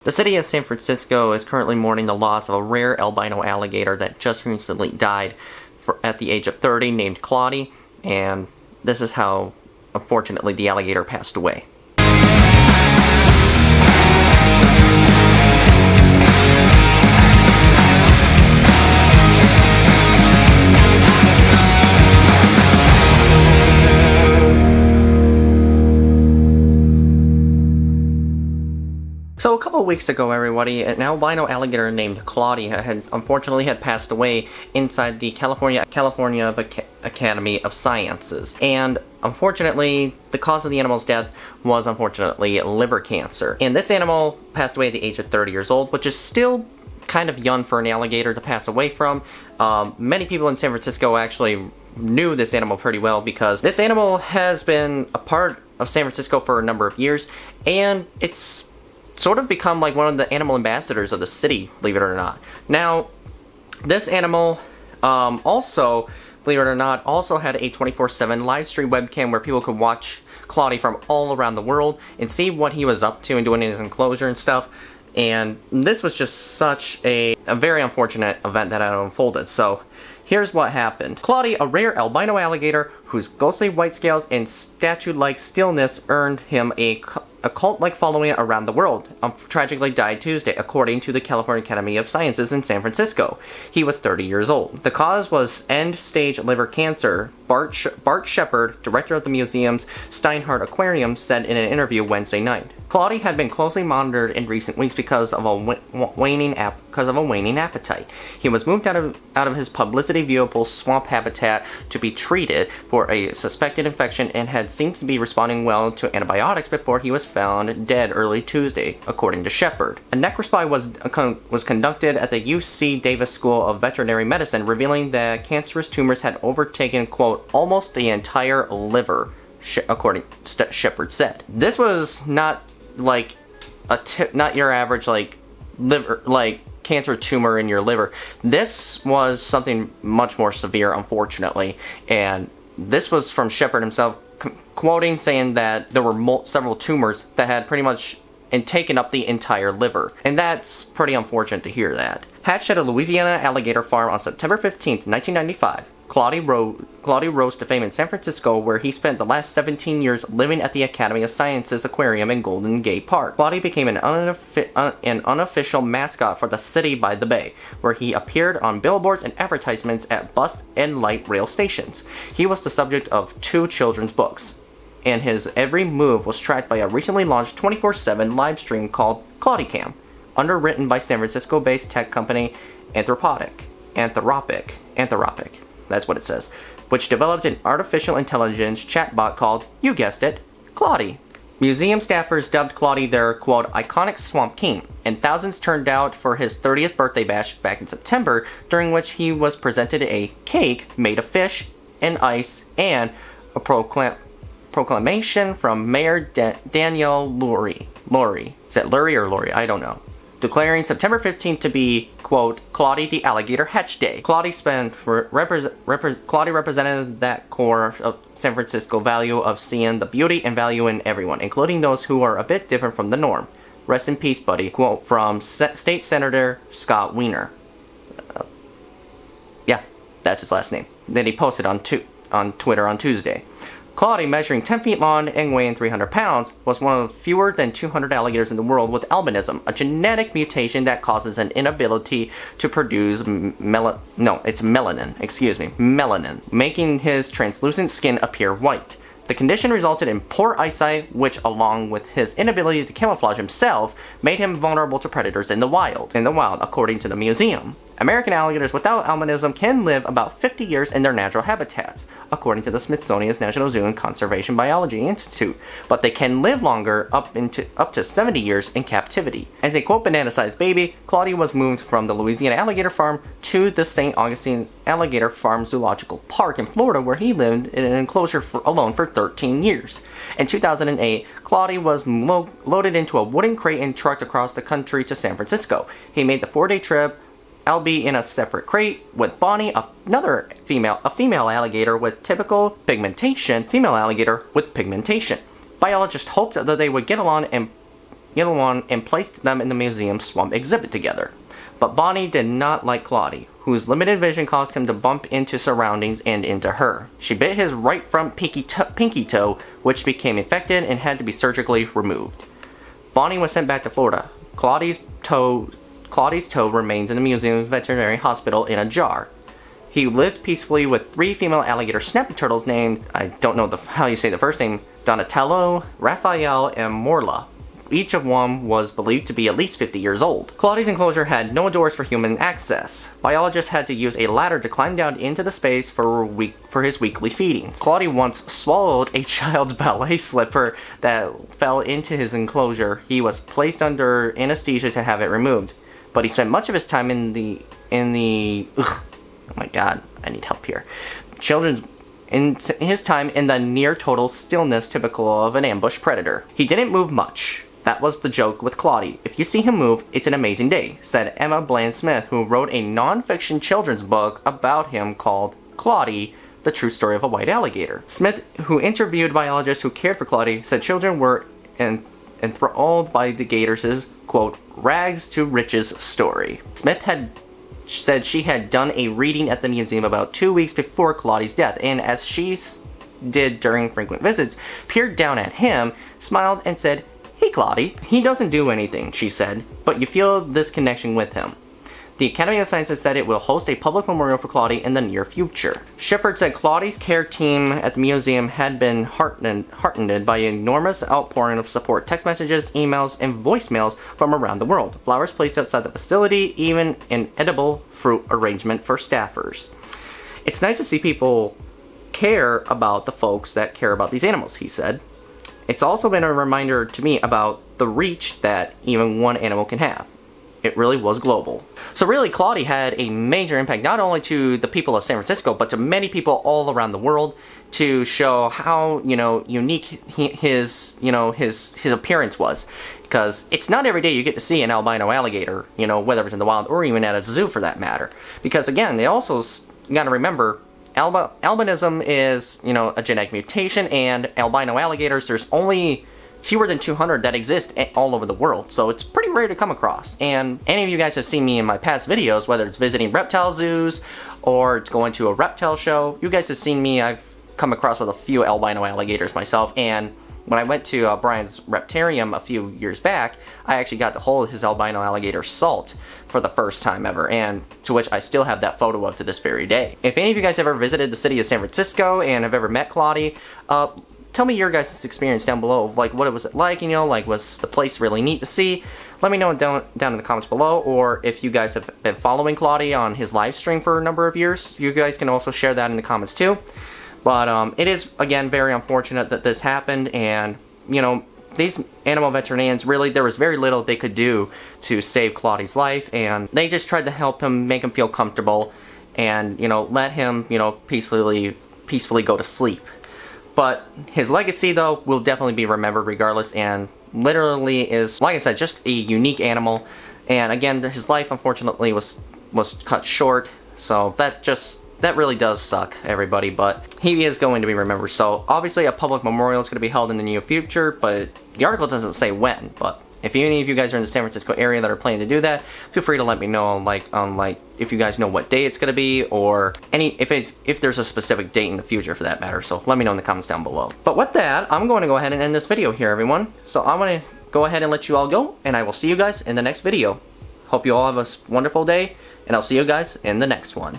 The city of San Francisco is currently mourning the loss of a rare albino alligator that just recently died at the age of 30, named Claude, and this is how, unfortunately, the alligator passed away. So a couple of weeks ago, everybody, an albino alligator named Claude unfortunately had passed away inside the California Academy of Sciences. And unfortunately, the cause of the animal's death was unfortunately liver cancer. And this animal passed away at the age of 30 years old, which is still kind of young for an alligator to pass away from. Many people in San Francisco actually knew this animal pretty well because this animal has been a part of San Francisco for a number of years, and it's sort of become like one of the animal ambassadors of the city, believe it or not. Now, this animal also, believe it or not, also had a 24/7 live stream webcam where people could watch Claude from all around the world and see what he was up to and doing in his enclosure and stuff. And this was just such a very unfortunate event that had unfolded. So here's what happened. Claude, a rare albino alligator whose ghostly white scales and statue-like stillness earned him a cult-like following around the world, tragically died Tuesday, according to the California Academy of Sciences in San Francisco. He was 30 years old. The cause was end-stage liver cancer. Bart Shepard, director of the museum's Steinhardt Aquarium, said in an interview Wednesday night. Claude had been closely monitored in recent weeks because of a waning appetite. He was moved out of his publicity-viewable swamp habitat to be treated for a suspected infection and had seemed to be responding well to antibiotics before he was found dead early Tuesday, according to Shepard. A necropsy was conducted at the UC Davis School of Veterinary Medicine, revealing that cancerous tumors had overtaken, quote, almost the entire liver, according to Shepard said. This was not like not your average liver cancer tumor in your liver. This was something much more severe, unfortunately, and this was from Shepard himself, quoting, saying that there were several tumors that had pretty much taken up the entire liver, and that's pretty unfortunate to hear that. Hatched at a Louisiana alligator farm on September 15th, 1995, Claude rose to fame in San Francisco, where he spent the last 17 years living at the Academy of Sciences Aquarium in Golden Gate Park. Claude became an unofficial mascot for the city by the bay, where he appeared on billboards and advertisements at bus and light rail stations. He was the subject of 2 children's books, and his every move was tracked by a recently launched 24/7 live stream called ClaudeCam, underwritten by San Francisco-based tech company Anthropic. That's what it says, which developed an artificial intelligence chatbot called, you guessed it, Claude. Museum staffers dubbed Claude their, quote, iconic swamp king, and thousands turned out for his 30th birthday bash back in September, during which he was presented a cake made of fish and ice and a proclamation from Mayor Danielle Lurie. Is that Lurie or Laurie? I don't know. Declaring September 15th to be, quote, Claude the Alligator Hatch Day. Claude represented that core of San Francisco value of seeing the beauty and value in everyone, including those who are a bit different from the norm. Rest in peace, buddy. Quote from State Senator Scott Wiener. Yeah, that's his last name. That he posted on Twitter on Tuesday. Claude, measuring 10 feet long and weighing 300 pounds, was one of fewer than 200 alligators in the world with albinism, a genetic mutation that causes an inability to produce melanin, making his translucent skin appear white. The condition resulted in poor eyesight, which, along with his inability to camouflage himself, made him vulnerable to predators in the wild, according to the museum. American alligators without albinism can live about 50 years in their natural habitats, according to the Smithsonian's National Zoo and Conservation Biology Institute, but they can live longer, up to 70 years in captivity. As a, quote, banana-sized baby, Claude was moved from the Louisiana alligator farm to the St. Augustine Alligator Farm Zoological Park in Florida, where he lived in an enclosure alone for 13 years. In 2008, Claude was loaded into a wooden crate and trucked across the country to San Francisco. He made the 4-day trip, albeit in a separate crate, with Bonnie, a female alligator with typical pigmentation. Biologists hoped that they would get along and little one and placed them in the museum's swamp exhibit together. But Bonnie did not like Claude, whose limited vision caused him to bump into surroundings and into her. She bit his right front pinky toe, which became infected and had to be surgically removed. Bonnie was sent back to Florida. Claude's toe remains in the museum's veterinary hospital in a jar. He lived peacefully with 3 female alligator snapping turtles named, I don't know how you say the first name, Donatello, Raphael, and Morla. Each of them was believed to be at least 50 years old. Claude's enclosure had no doors for human access. Biologists had to use a ladder to climb down into the space for his weekly feedings. Claude once swallowed a child's ballet slipper that fell into his enclosure. He was placed under anesthesia to have it removed, but he spent much of his time in the oh my god, I need help here. In his time in the near total stillness typical of an ambush predator. He didn't move much. That was the joke with Claude. If you see him move, it's an amazing day, said Emma Bland Smith, who wrote a non-fiction children's book about him called Claude, The True Story of a White Alligator. Smith, who interviewed biologists who cared for Claude, said children were enthralled by the gator's, quote, rags to riches story. Smith had said she had done a reading at the museum about 2 weeks before Claude's death, and as she did during frequent visits, peered down at him, smiled, and said, "Hey Claude, he doesn't do anything," she said, "but you feel this connection with him." The Academy of Sciences said it will host a public memorial for Claude in the near future. Shepard said Claude's care team at the museum had been heartened by an enormous outpouring of support, text messages, emails, and voicemails from around the world. Flowers placed outside the facility, even an edible fruit arrangement for staffers. It's nice to see people care about the folks that care about these animals, he said. It's also been a reminder to me about the reach that even one animal can have. It really was global. So really, Claude had a major impact not only to the people of San Francisco, but to many people all around the world, to show how, unique his appearance was. Because it's not every day you get to see an albino alligator, whether it's in the wild or even at a zoo for that matter. Because again, they also got to remember, albinism is, a genetic mutation, and albino alligators, there's only fewer than 200 that exist all over the world, so it's pretty rare to come across. And any of you guys have seen me in my past videos, whether it's visiting reptile zoos or it's going to a reptile show, you guys have seen me. I've come across with a few albino alligators myself, and when I went to Brian's Reptarium a few years back, I actually got to hold his albino alligator Salt for the first time ever, and to which I still have that photo of to this very day. If any of you guys ever visited the city of San Francisco and have ever met Claude, tell me your guys' experience down below, like what it was like, was the place really neat to see? Let me know down in the comments below, or if you guys have been following Claude on his live stream for a number of years, you guys can also share that in the comments too. But it is, again, very unfortunate that this happened, and, these animal veterinarians, really, there was very little they could do to save Claude's life, and they just tried to help him, make him feel comfortable, and, let him, peacefully go to sleep. But his legacy, though, will definitely be remembered regardless, and literally is, like I said, just a unique animal. And again, his life, unfortunately, was cut short, so that really does suck, everybody, but he is going to be remembered. So obviously a public memorial is going to be held in the near future, but the article doesn't say when. But if any of you guys are in the San Francisco area that are planning to do that, feel free to let me know, if you guys know what day it's going to be, or if there's a specific date in the future for that matter. So let me know in the comments down below. But with that, I'm going to go ahead and end this video here, everyone. So I'm going to go ahead and let you all go, and I will see you guys in the next video. Hope you all have a wonderful day, and I'll see you guys in the next one.